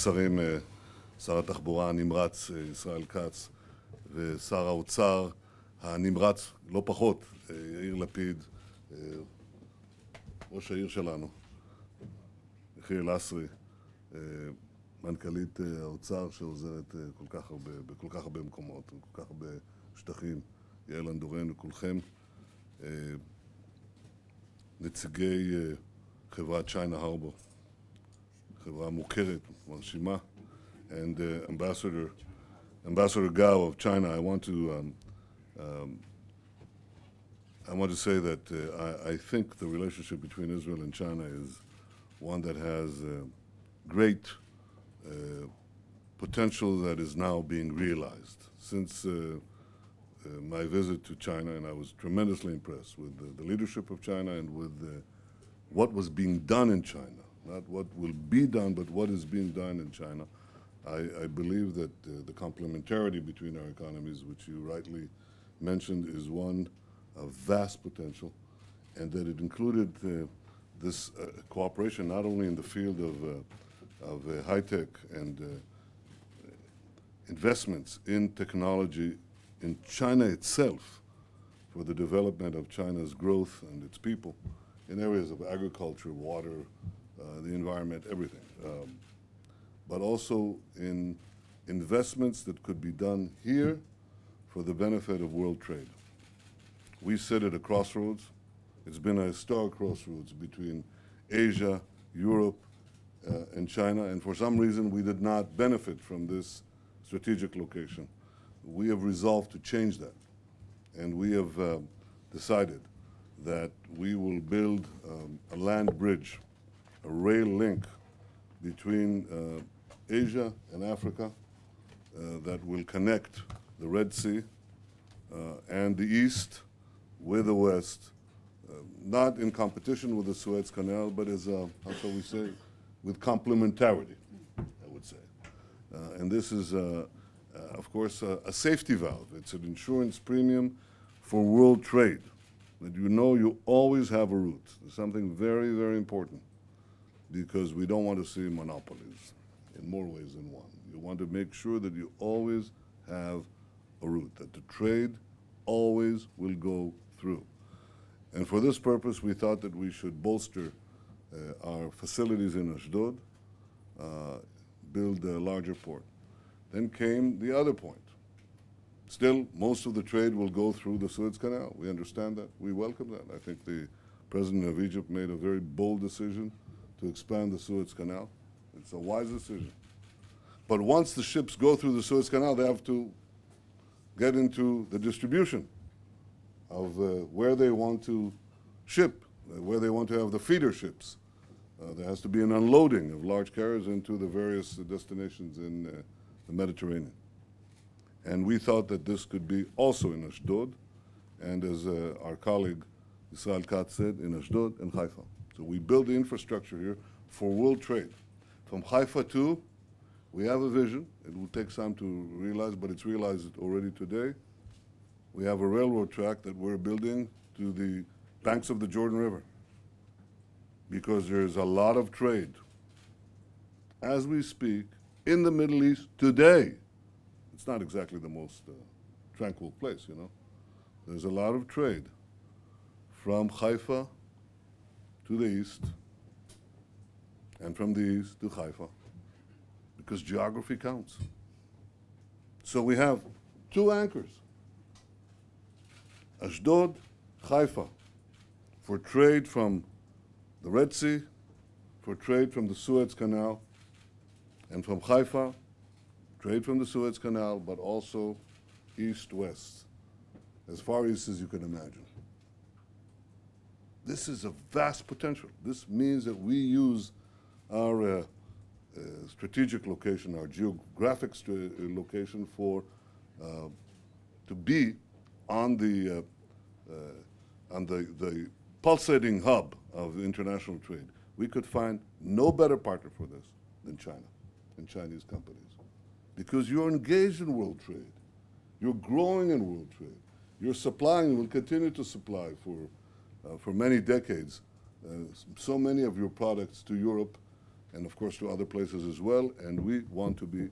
השרים, שר התחבורה הנמרץ ישראל כץ ושר האוצר הנמרץ לא פחות יאיר לפיד, ראש העיר שלנו, יחיאל לסרי, מנכ"לית האוצר שעוזרת בכל כך הרבה מקומות, בכל כך הרבה שטחים, יעל אנדורן וכולכם, נציגי חברת צ'יינה הרבור, חברה מוכרת, מרשימה, and Ambassador Gao of China. I want to say that I think the relationship between Israel and China is one that has great potential that is now being realized. Since my visit to China, and I was tremendously impressed with the leadership of China and with what was being done in China, not what will be done, but what is being done in China. I believe that the complementarity between our economies, which you rightly mentioned, is one of vast potential, and that it included this cooperation not only in the field of high-tech and investments in technology in China itself for the development of China's growth and its people in areas of agriculture, water, the environment, everything. But also in investments that could be done here for the benefit of world trade. We sit at a crossroads. It's been a historic crossroads between Asia, Europe, and China, and for some reason we did not benefit from this strategic location. We have resolved to change that, and we have decided that we will build a land bridge, a rail link between Asia and Africa that will connect the Red Sea and the East with the West, not in competition with the Suez Canal, but as, how shall we say, with complementarity, I would say. And this is, of course, a safety valve. It's an insurance premium for world trade, that you know you always have a route. It's something very, very important, because we don't want to see monopolies in more ways than one. You want to make sure that you always have a route, that the trade always will go through. And for this purpose, we thought that we should bolster our facilities in Ashdod, build a larger port. Then came the other point. Still, most of the trade will go through the Suez Canal. We understand that. We welcome that. I think the President of Egypt made a very bold decision to expand the Suez Canal. It's a wise decision. But once the ships go through the Suez Canal, they have to get into the distribution of where they want to ship, where they want to have the feeder ships. There has to be an unloading of large carriers into the various destinations in the Mediterranean. And we thought that this could be also in Ashdod, and as our colleague Israel Katz said, in Ashdod and Haifa. So we build the infrastructure here for world trade. From Haifa to, we have a vision. It will take time to realize, but it's realized already today. We have a railroad track that we're building to the banks of the Jordan River, because there's a lot of trade, as we speak, in the Middle East today. It's not exactly the most tranquil place, you know. There's a lot of trade from Haifa to the east, and from the east to Haifa, because geography counts. So we have two anchors, Ashdod, Haifa, for trade from the Red Sea, for trade from the Suez Canal, and from Haifa, trade from the Suez Canal, but also east-west, as far east as you can imagine. This is a vast potential. This means that we use our strategic location, our geographic location to be on the pulsating hub of international trade. We could find no better partner for this than China and Chinese companies, because you're engaged in world trade. You're growing in world trade. You're supplying and will continue to supply for many decades so many of your products to Europe and of course to other places as well, and we want to be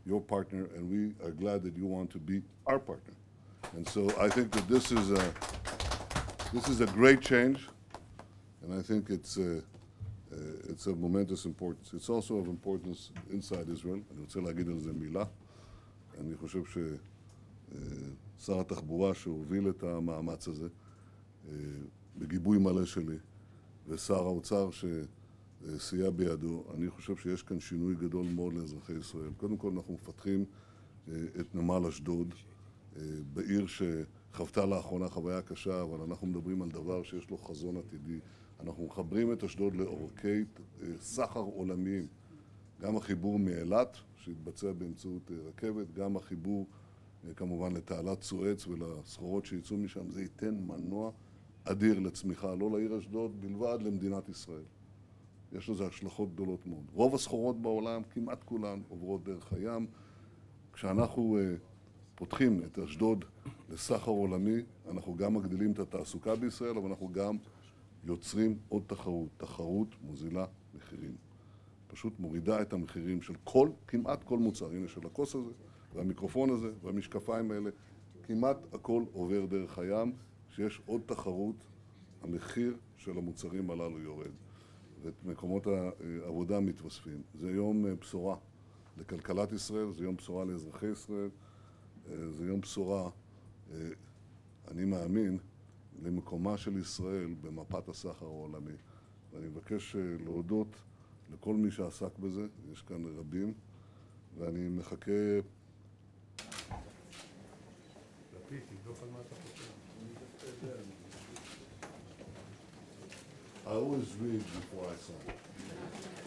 your partner, and we are glad that you want to be our partner. And so I think that this is a great change, and I think it's of momentous importance. It's also of importance inside Israel. אני רוצה להגיד על זה מילה. אני חושב ששר התחבורה שהוביל את המאמץ הזה, בגיבוי מלא שלי, ושר האוצר שסייע בידו, אני חושב שיש כאן שינוי גדול מאוד לאזרחי ישראל. קודם כל אנחנו מפתחים את נמל אשדוד, בעיר שחוותה לאחרונה חוויה קשה, אבל אנחנו מדברים על דבר שיש לו חזון עתידי. אנחנו מחברים את אשדוד לעורקי סחר עולמיים. גם החיבור מאילת, שהתבצע באמצעות רכבת, גם החיבור כמובן לתעלת סואץ ולסחורות שיצאו משם. זה ייתן מנוע אדיר לצמיחה, לא לעיר אשדוד, בלבד למדינת ישראל. יש לזה השלכות גדולות מאוד. רוב הסחורות בעולם, כמעט כולן, עוברות דרך הים. כשאנחנו פותחים את אשדוד לסחר עולמי, אנחנו גם מגדילים את התעסוקה בישראל, אבל אנחנו גם יוצרים עוד תחרות. תחרות מוזילה מחירים. פשוט מורידה את המחירים של כמעט כל מוצר. הנה של הכוס הזה, והמיקרופון הזה, והמשקפיים האלה. כמעט הכל עובר דרך הים. כשיש עוד תחרות, המחיר של המוצרים הללו יורד. ואת מקומות העבודה מתווספים. זה יום בשורה לכלכלת ישראל, זה יום בשורה לאזרחי ישראל, זה יום בשורה, אני מאמין, למקומה של ישראל במפת הסחר העולמי. ואני מבקש להודות לכל מי שעסק בזה, יש כאן רבים, ואני מחכה... I always read before I sign.